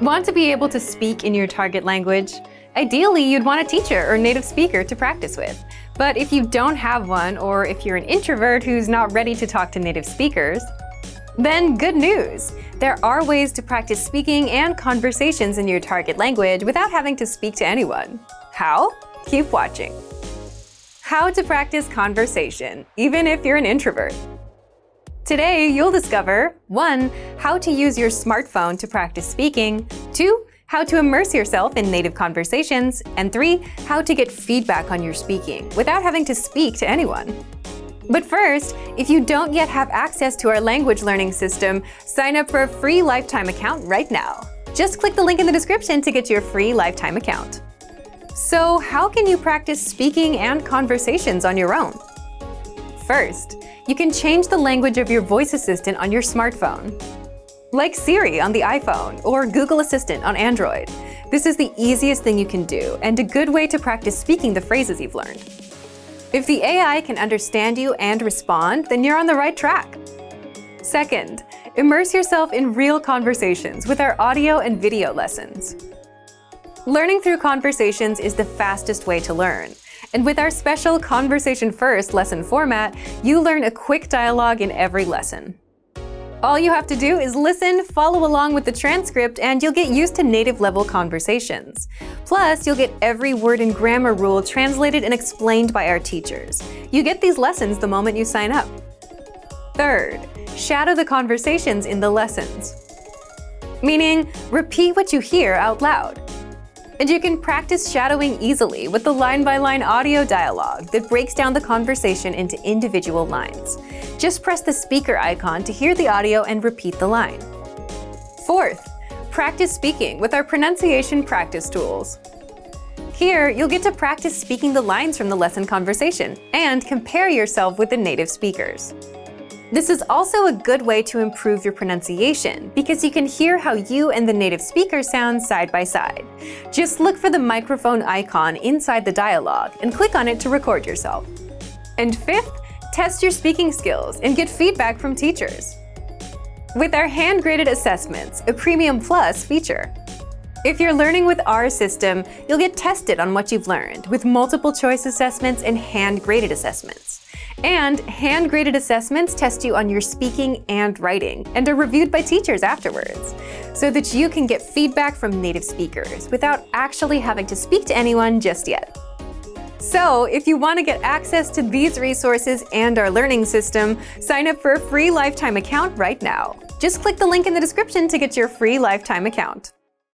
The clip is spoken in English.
Want to be able to speak in your target language? Ideally, you'd want a teacher or native speaker to practice with. But if you don't have one, or if you're an introvert who's not ready to talk to native speakers, then good news! There are ways to practice speaking and conversations in your target language without having to speak to anyone. How? Keep watching. How to practice conversation, even if you're an introvert. Today, you'll discover 1. How to use your smartphone to practice speaking, 2. How to immerse yourself in native conversations, and 3. How to get feedback on your speaking without having to speak to anyone. But first, if you don't yet have access to our language learning system, sign up for a free lifetime account right now. Just click the link in the description to get your free lifetime account. So, how can you practice speaking and conversations on your own? First, you can change the language of your voice assistant on your smartphone, like Siri on the iPhone or Google Assistant on Android. This is the easiest thing you can do and a good way to practice speaking the phrases you've learned. If the AI can understand you and respond, then you're on the right track. Second, immerse yourself in real conversations with our audio and video lessons. Learning through conversations is the fastest way to learn. And with our special Conversation First lesson format, you learn a quick dialogue in every lesson. All you have to do is listen, follow along with the transcript, and you'll get used to native-level conversations. Plus, you'll get every word and grammar rule translated and explained by our teachers. You get these lessons the moment you sign up. Third, shadow the conversations in the lessons. Meaning, repeat what you hear out loud. And you can practice shadowing easily with the line-by-line audio dialogue that breaks down the conversation into individual lines. Just press the speaker icon to hear the audio and repeat the line. Fourth, practice speaking with our pronunciation practice tools. Here, you'll get to practice speaking the lines from the lesson conversation and compare yourself with the native speakers. This is also a good way to improve your pronunciation because you can hear how you and the native speaker sound side by side. Just look for the microphone icon inside the dialogue and click on it to record yourself. And fifth, test your speaking skills and get feedback from teachers with our hand-graded assessments, a Premium Plus feature. If you're learning with our system, you'll get tested on what you've learned with multiple choice assessments and hand-graded assessments. And hand-graded assessments test you on your speaking and writing and are reviewed by teachers afterwards, so that you can get feedback from native speakers without actually having to speak to anyone just yet. So, if you want to get access to these resources and our learning system, sign up for a free lifetime account right now. Just click the link in the description to get your free lifetime account.